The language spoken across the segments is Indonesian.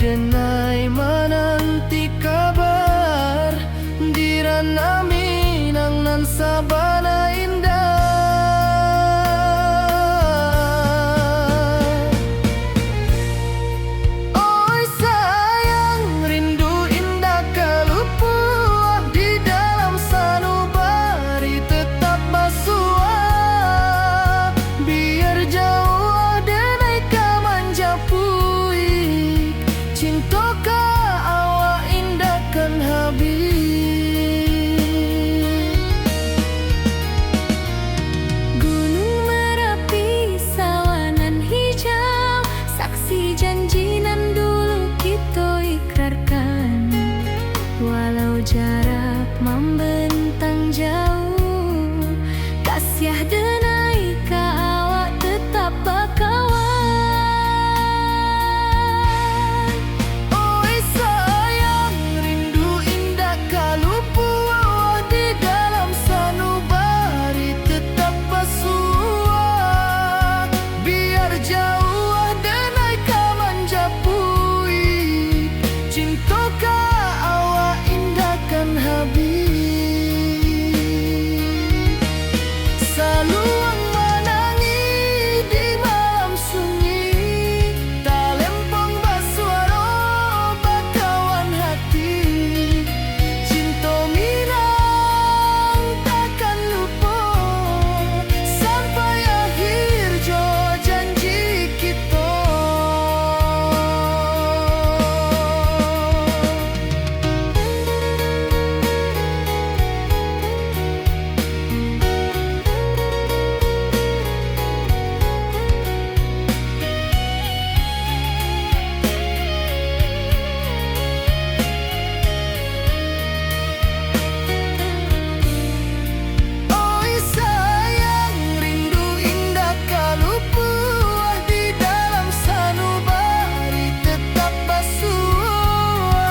denai menanti kabar dirana minang nan sabana indah. Oi sayang rindu indah kalupuah di dalam sanubari tetap basua biar jauh denai kamanja puik cinta ka awak indah kan habis. Gunung Merapi sawanan hijau saksi janji nan dulu kita ikrarkan walau jarak membentang jauh kasiah denai ka awak tetap bakawan. Oi sayang rindu indah kalupuah di dalam sanubari tetap basua biar jauh denai kamanja puik cinta ka awak indah kan habis. Saluang menangi di malam sunyi talempong basuaro bakawan hati cinta minang takkan lupa sampai akhir jo janji kita. Oi sayang rindu indah kalupuah di dalam sanubari tetap basua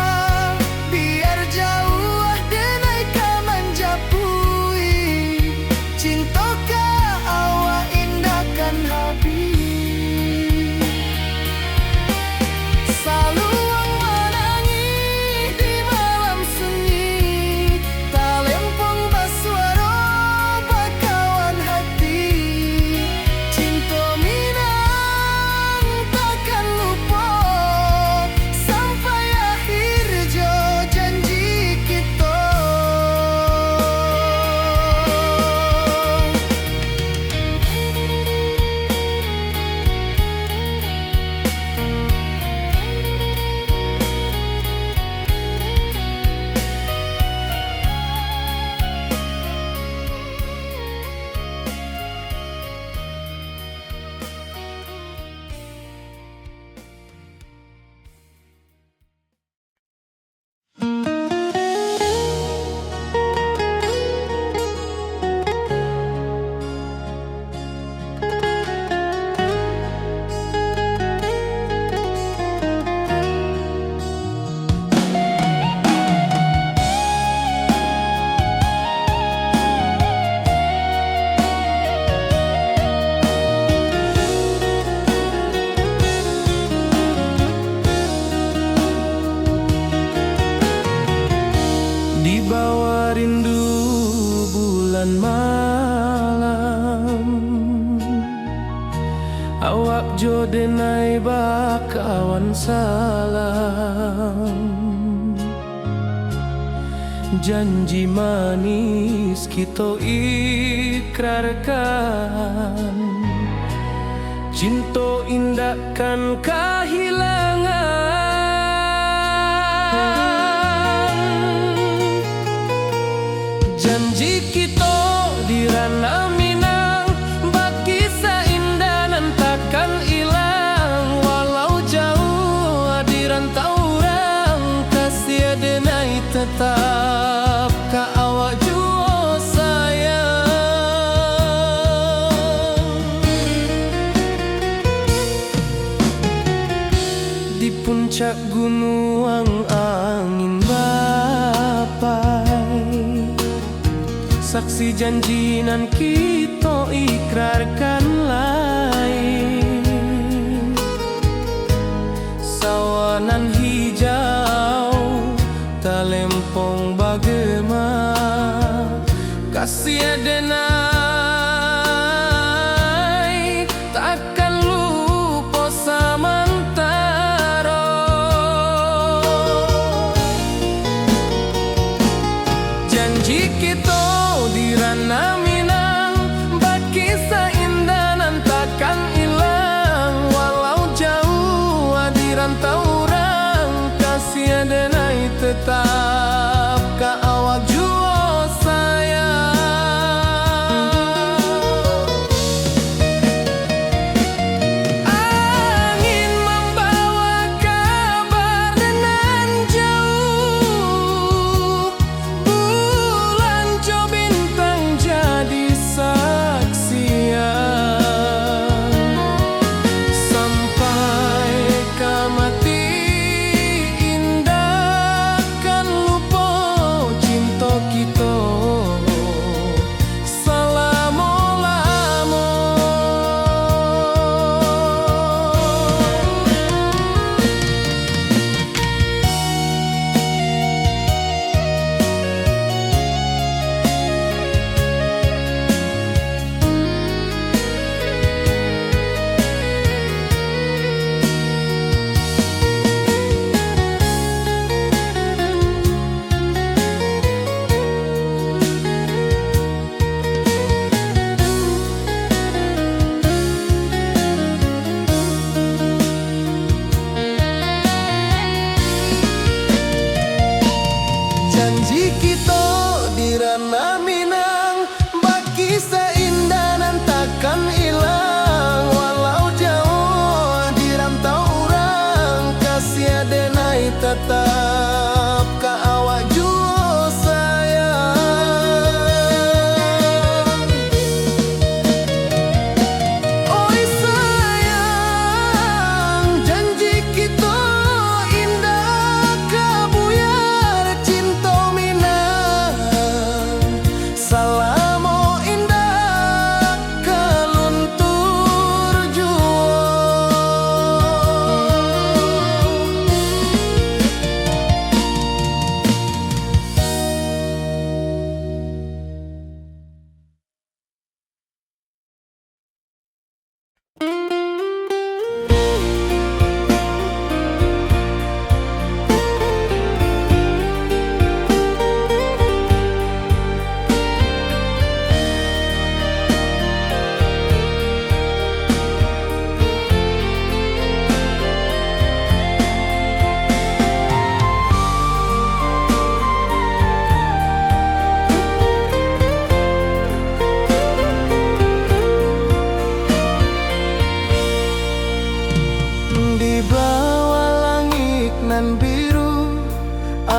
biar jauh denai kamanja puik cinta ka awak indah kan habis. Saluang menangi di malam sunyi talempong basuaro bakawan hati cinta minang takkan lupa sampai akhir jo janji kita. Di bawah rindu bulan malam awak jo denai bakawan salam janji manis kita ikrarkan cinta indah kan kehilangan. Janji kita dirana minang bakisah indah nan takkan hilang walau jauh di rantau orang kasih denai tetap ka awak jua sayang. Di puncak gunung angin bapai saksi janji nan kita ikrarkan lain sawanan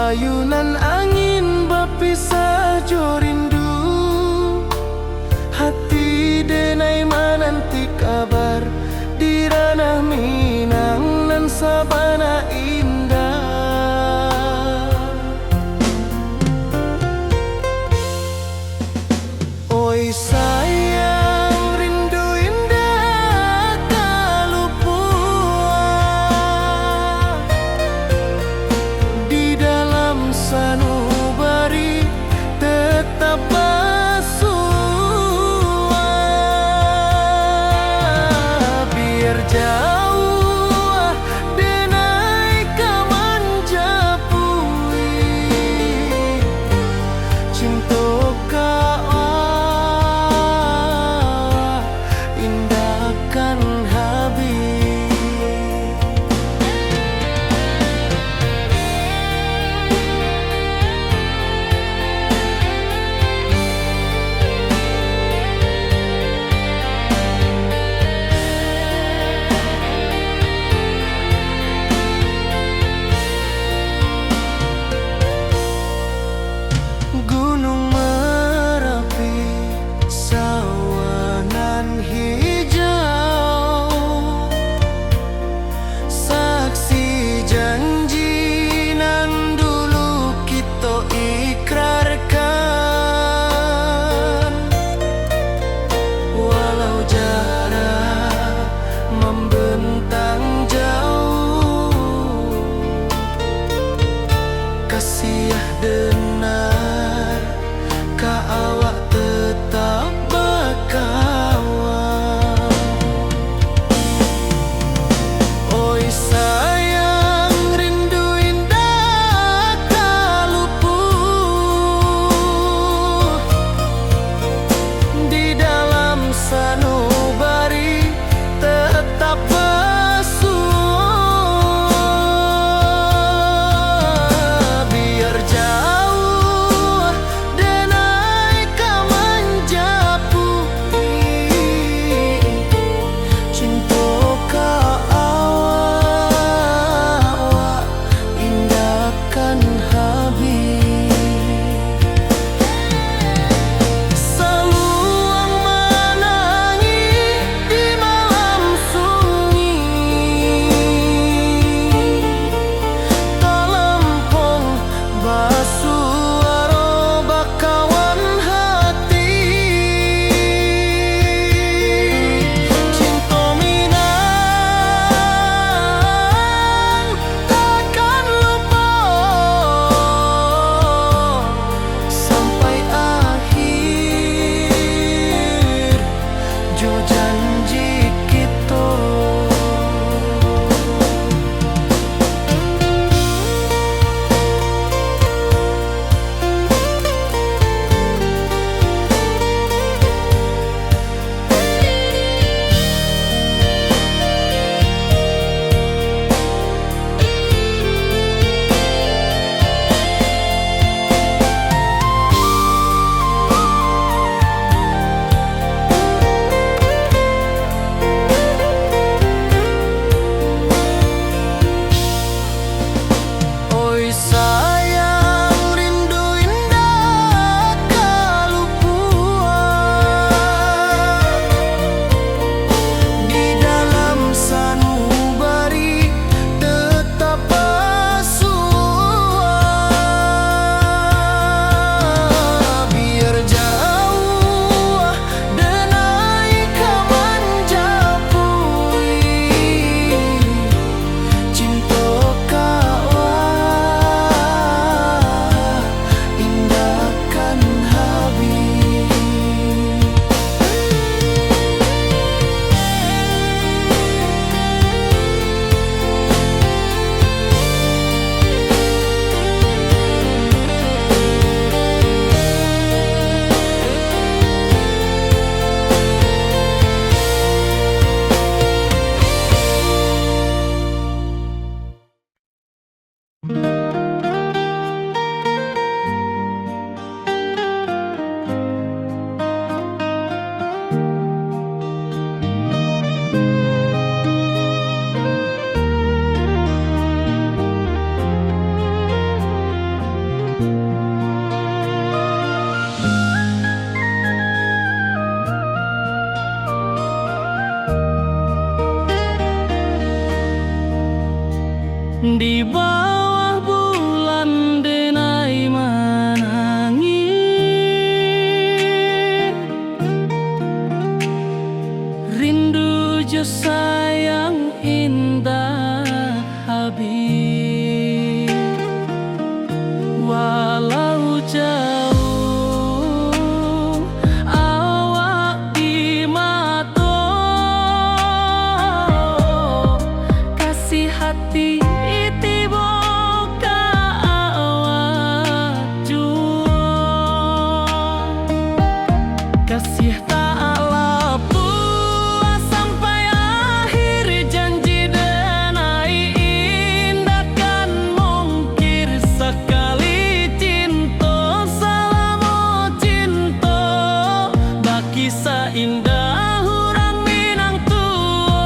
ayunan angin bapisah jo rindu, hati denai menanti kabar di ranah Minang nan sabana indah. Oi sayang, rindu indah kalupua di dalam sanubari tetap bersua. Biar jauh denai Di bawah bulan denai menangi, rindu jo sayang indah habis. Walau jauh awak di mata, kasih hati tiba ka awak jua. Kasih tak lepas sampai akhir, janji denai indah kan mungkir. Sekali cinta selama cinta, baki seindah orang Minang tua.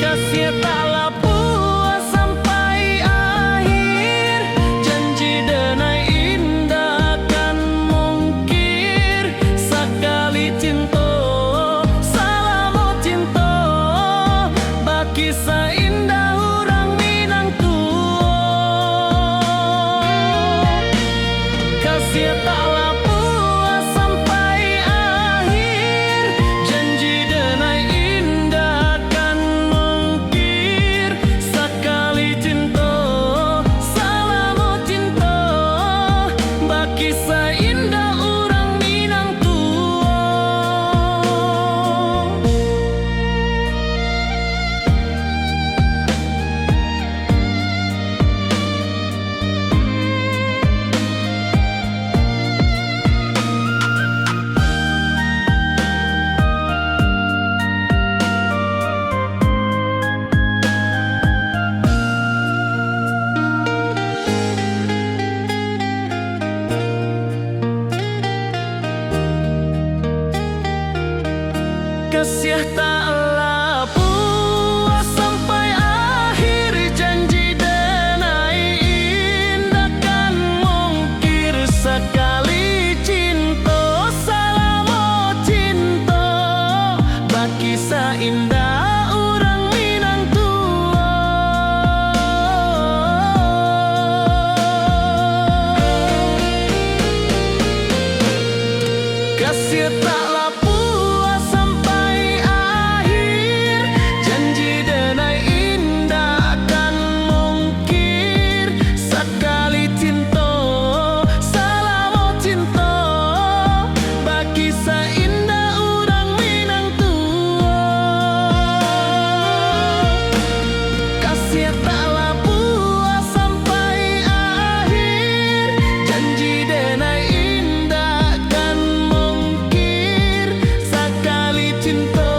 Kasih tak lepas sampai akhir, janji denai indah kan mungkir. Sekali cinta selama cinta, baki seindah orang Minang tua. Kasih tak lepas sampai akhir, janji denai indah kan mungkir. Sekali cinta selama cinta, baki seindah orang Minang tua. Kasih tak lepas sampai akhir, janji denai indah kan mungkir. Sekali cinta selama cinta, baki seindah orang Minang tua. Kasih tak lepas sampai akhir, janji denai indah kan mungkir. Sekali cinta selama cinta, baki seindah orang Minang tua. Kasih tak lepas sampai akhir, janji denai indah kan mungkir. Sekali cinta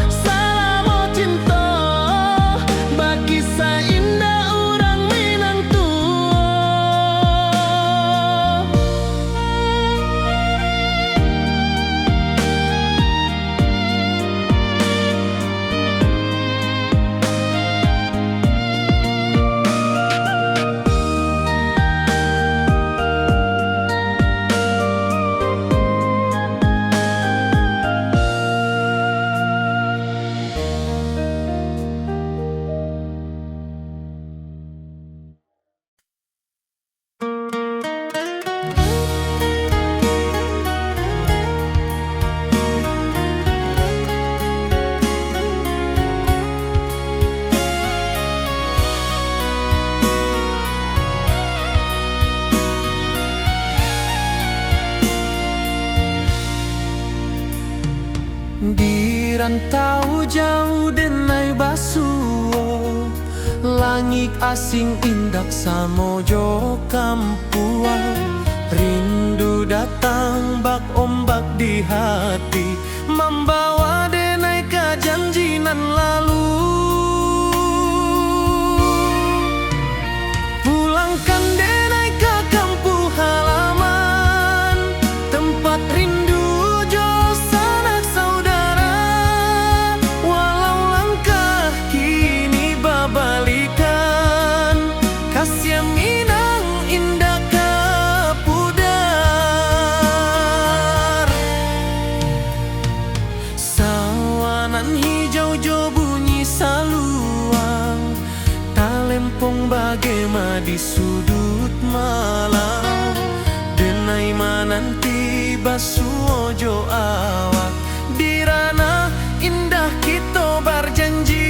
selama cinta, baki seindah orang Minang tua. Di rantau jauh denai basuo, langit asing indak samojo kampuan. Rindu datang bak ombak di hati, membawa denai ke janji nan lalu. Pulangkan denai ke kampung halaman, tempat rindu jo sanak saudara. Walau langkah kini babalikan, kasih Minang indah ke pudar. di sudut malam, denai mananti basuojo awak di ranah indah kita berjanji.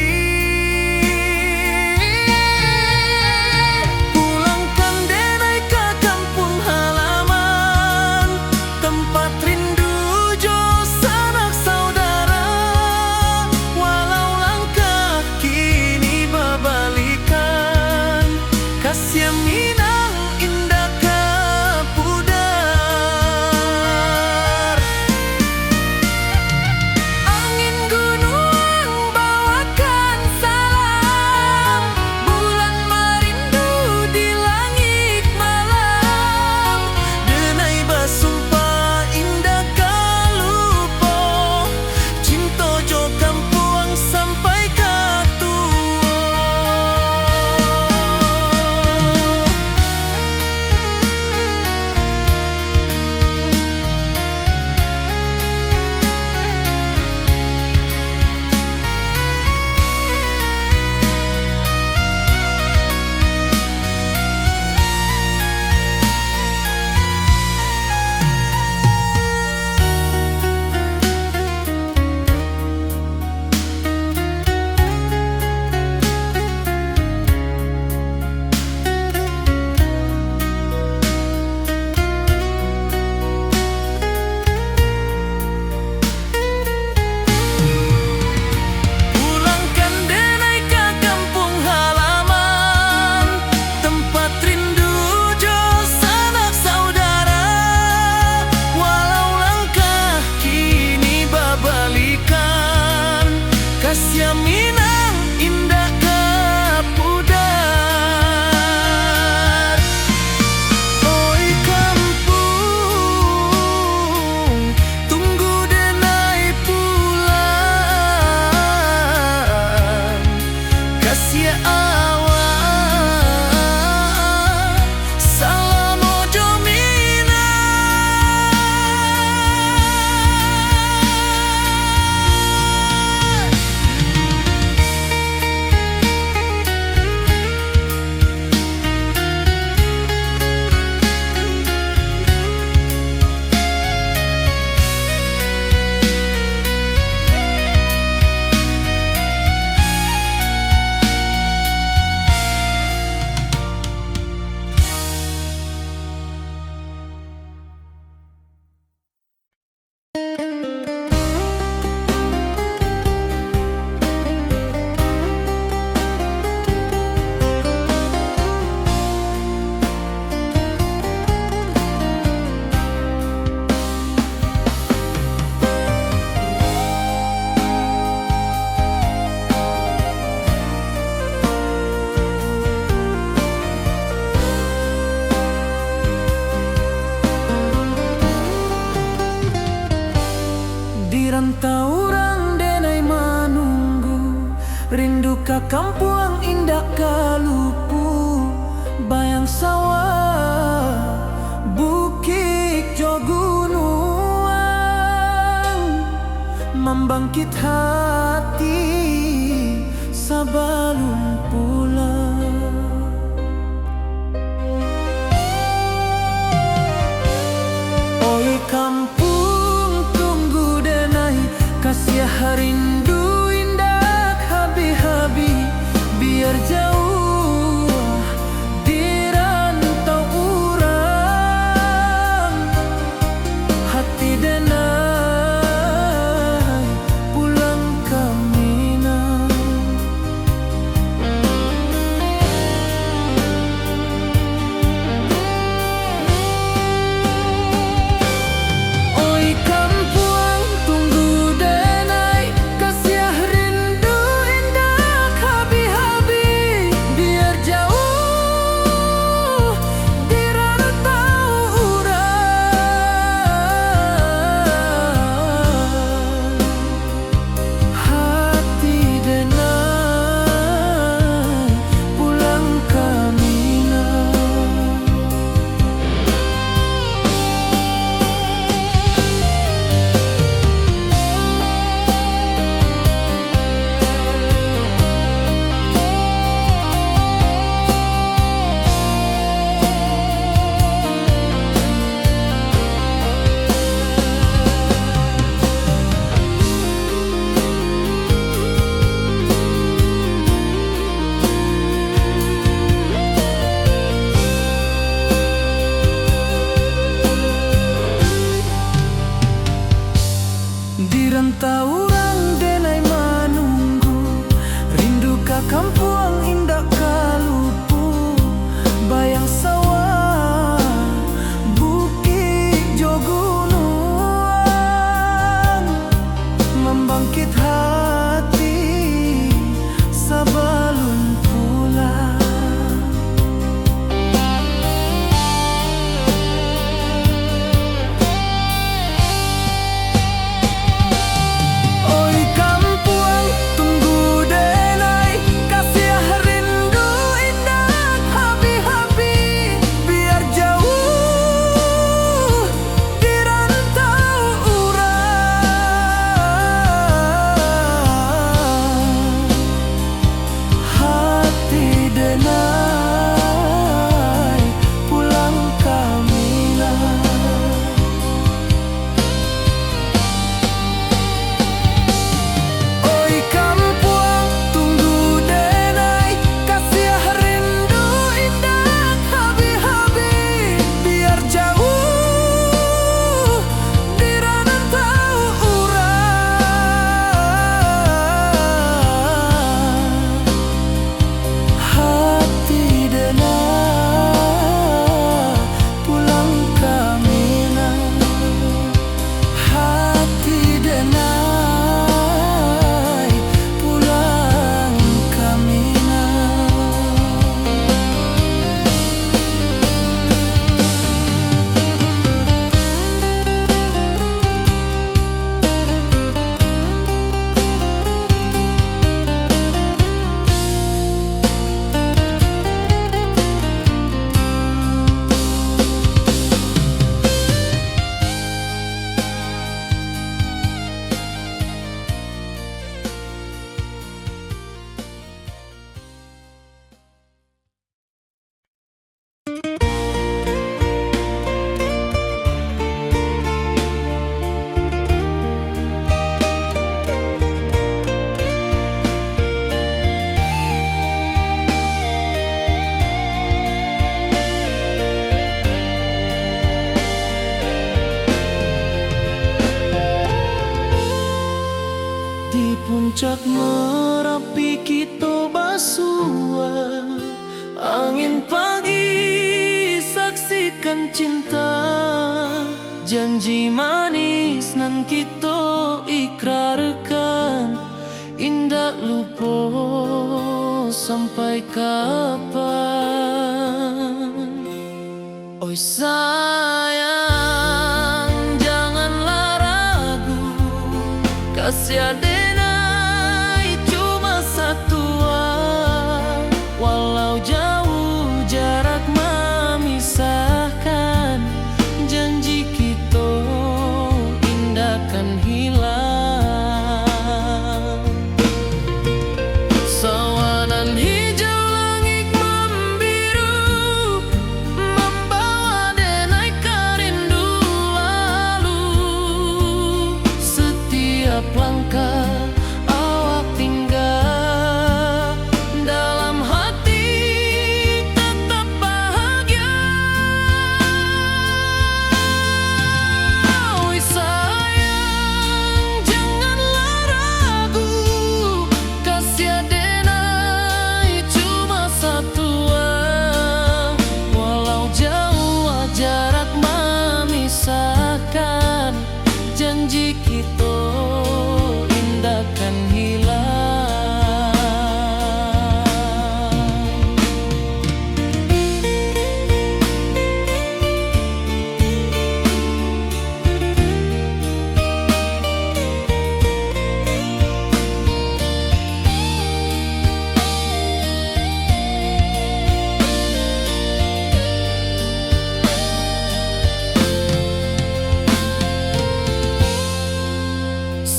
Pulangkan denai ke kampung halaman, tempat rindu jo sanak saudara. Walau langkah kini berbalikan, kasih Minang indah ke pudar. Angin gunung bawakan salam, bulan merindu di langit malam. Denai basumpah indah kalupo, cinta jo kampuang sampai ke tua. Pulangkan denai ke kampung halaman, tempat rindu jo sanak saudara. Walau langkah kini berbalikan, kasih Minang indah ke pudar. Oi kampung, tunggu denai pulang, kasih awak salam ojo Minang. Di rantau orang denai manunggu, rindu ke kampung indah kalupu. Bayang sawah, bukit jo gunung, membangkit hati sebelum pulang. Oi kampung, tunggu denai kasih rindu indah habi-habi, biar jauh di rantau urang. Hati denai pulang ke Minang. Di rantau orang denai menunggu, rindu ka kampung indah kalupu, bayang sawah bukit jo gunung, membangkit hati sebelum pulang. Oi kampung tunggu denai, kasih rindu indah habi-habi, biar jauh di rantau urang. Hati denai pulang kamila. Oi kampung tunggu denai, kasih rindu indah habi-habi, biar jauh di rantau urang. Hati denai pulang kamina. Hati denai pulang kamina. Di puncak Merapi kita basua, angin pagi saksikan cinta, janji manis nan kita ikrarkan, indah lupa sampai kapan. Oi sayang janganlah ragu, kasih denai cuma satu, walau jauh jarak memisahkan, janji kita indah kan hilang. Sawanan hijau langit membiru, membawa denai kerindu lalu, setiap langkah awak tinggal, dalam hati tetap bahagia. Oi sayang janganlah ragu, kasih denai cuma satu, walau jauh jarak memisahkan, janji kita indah kan hilang.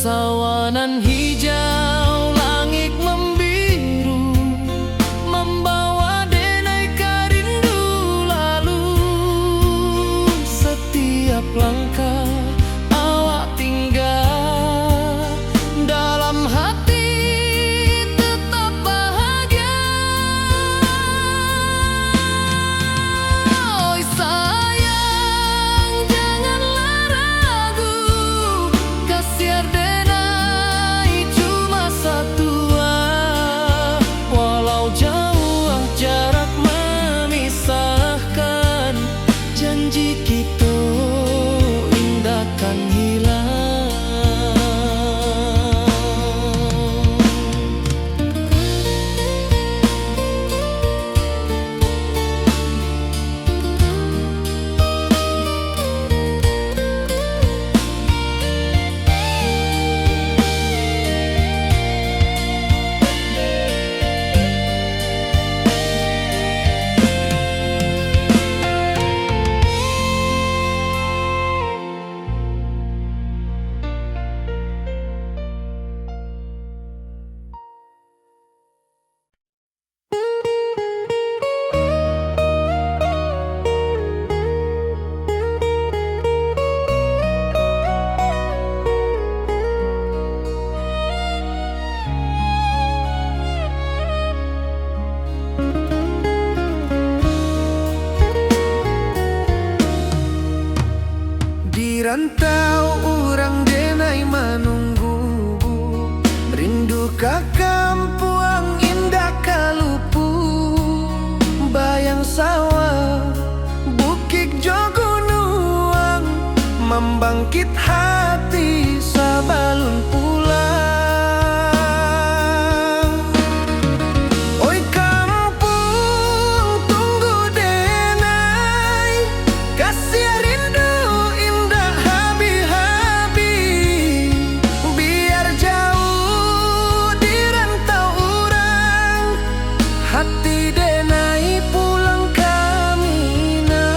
Sawanan hijau langit membiru, membawa denai kerindu lalu, setiap langkah awak tinggal, dalam hati tetap bahagia. Oi sayang janganlah ragu, kasih membangkit hati sabalun pulang. Oi kampung tunggu denai, kasih rindu indah habi-habi. Biar jauh di rantau orang, hati denai pulang ke Minang.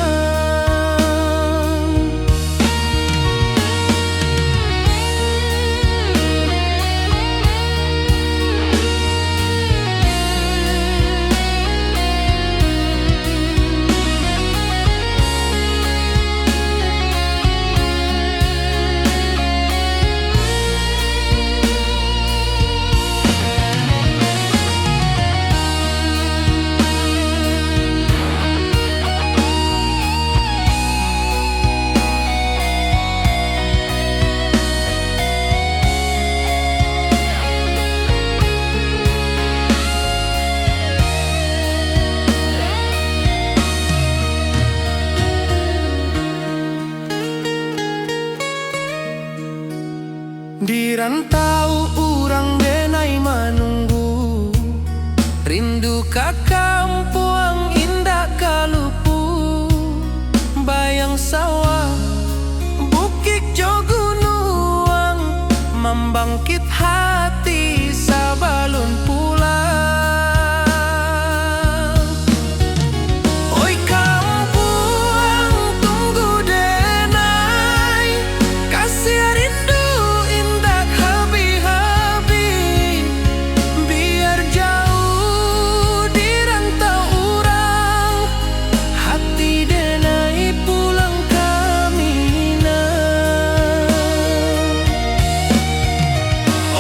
Di rantau urang denai menunggu, rindu ka kampung indah kalupu. Bayang sawah, bukit jo gunung, membangkit hati sabalun pulang. Oi kampung tunggu denai, kasih rindu indah habi-habi. Biar jauh di rantau urang, hati denai pulang ke Minang.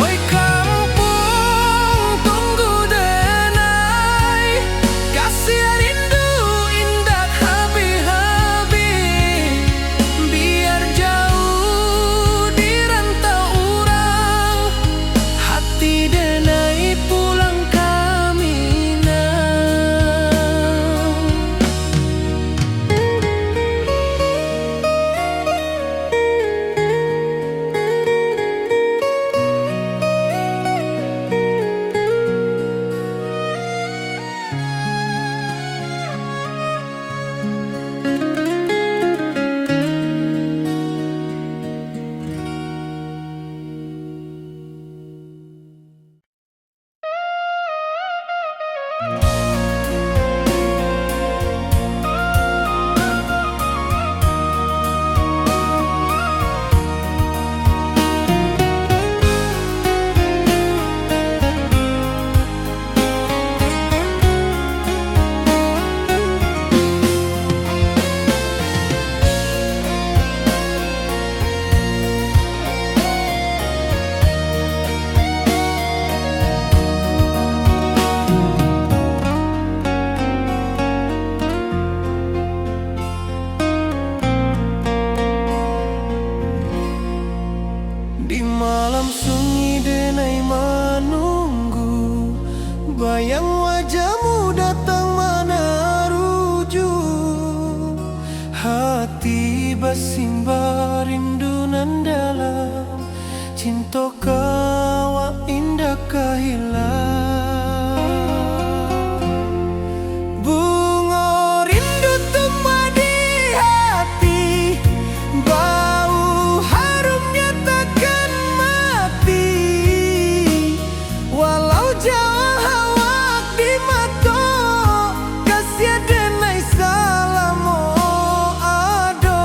Oi kampung tunggu denai, kasih rindu indah habi-habi. Biar jauh di rantau urang, hati denai pulang ke Minang. Di malam sunyi denai menunggu, bayang wajahmu datang meneruju. Hati bersimbar rindu nan dalam, cinta kawa indah kehilang. Bunga rindu tumbuh di hati, bau harumnya takkan mati. Walau jauh awak di mata, kasih denai salamo ado.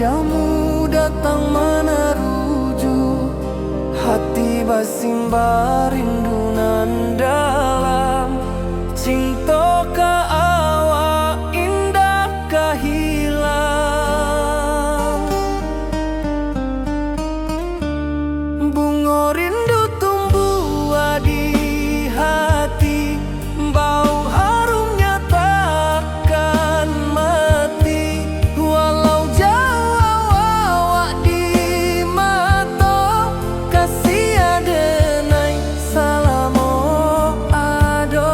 wajahmu datang meneruju, hati basimba rindu nan dalam. Cinta ka awak indah kahilang. Bunga rindu tumbuh di hati, bau harumnya takkan mati. Walau jauh awak di mata, kasih adenai salamo ado.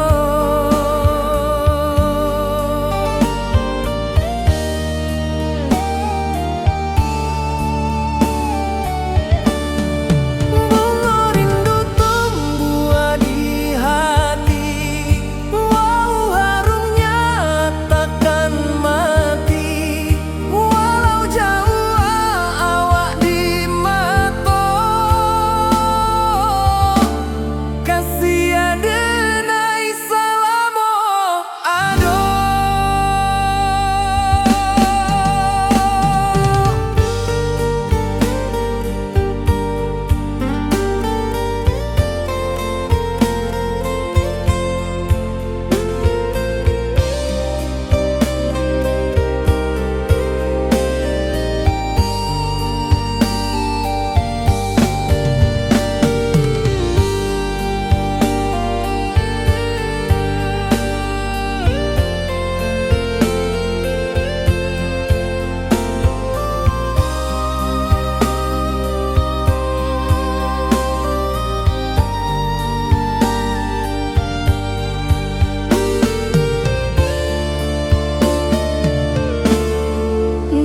Bunga rindu tumbuh di hati, wow harumnya takkan mati. Walau jauh awak di mata, kasih adenai salamo ado.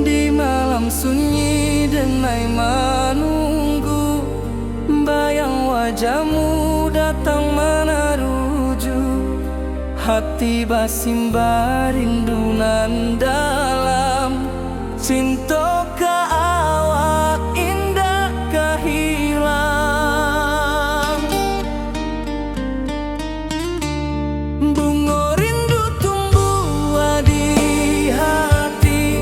Di malam sunyi denai menunggu, bayang wajahmu datang meneruju, hati basimba rindu nan dalam. Cinta ka awak indah kahilang. Bunga rindu tumbuh di hati,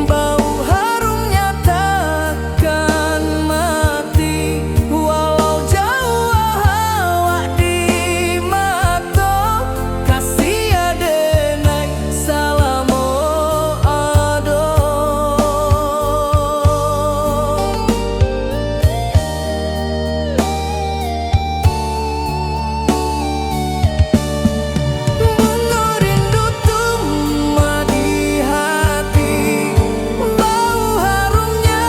bau harumnya takkan mati. Walau jauh awak di mata, kasih adenai salamo ado. Bunga rindu tumbuh di hati, bau harumnya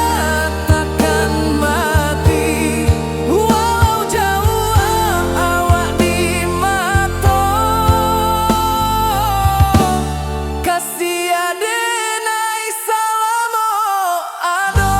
takkan mati. Walau jauh awak di mata, kasih adenai salamo ado.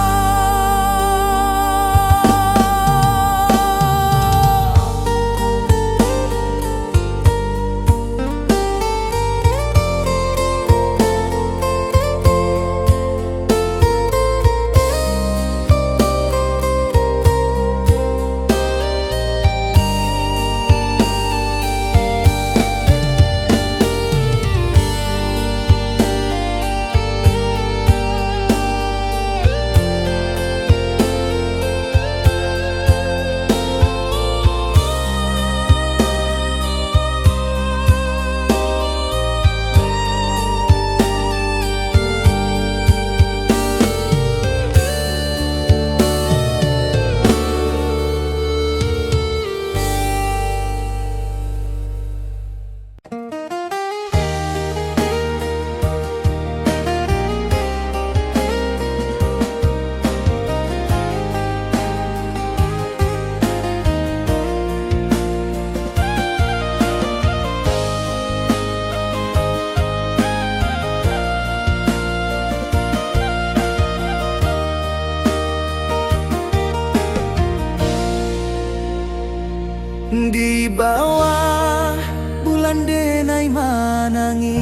Di bawah bulan denai manangi,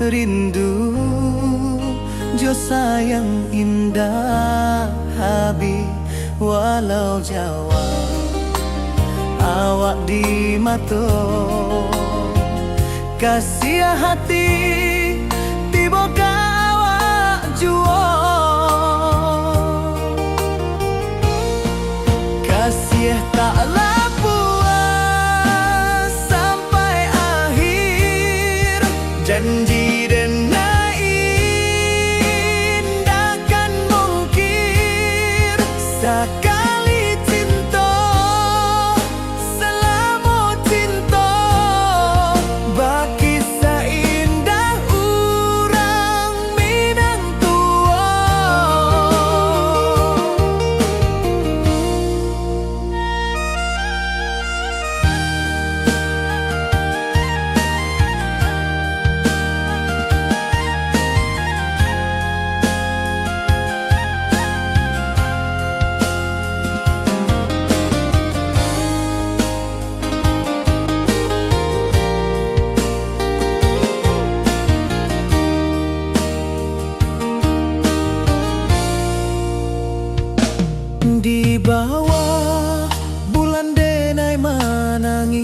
rindu jo sayang indah habi. Walau Jawa awak di mata, kasih hati tiba awak Kasih taklah puas sampai akhir. Janji denai indahkan mungkir. Sekali cinta selama cinta, baki seindah urang Minang tua. Di bawah bulan denai manangi,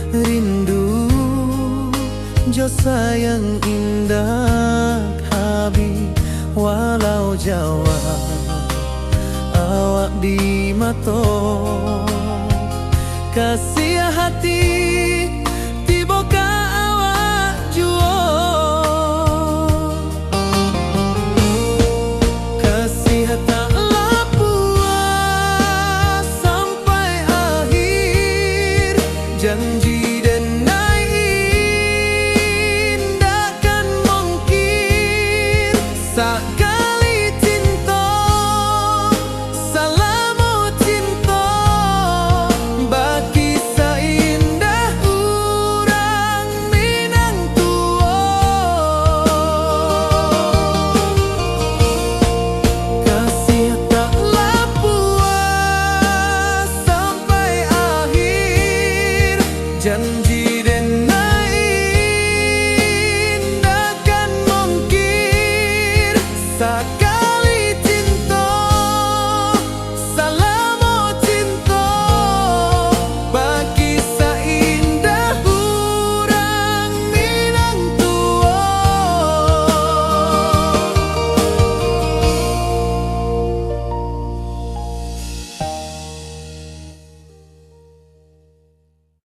rindu jo sayang indah habi. Walau Jawa awak di mato, kasih hati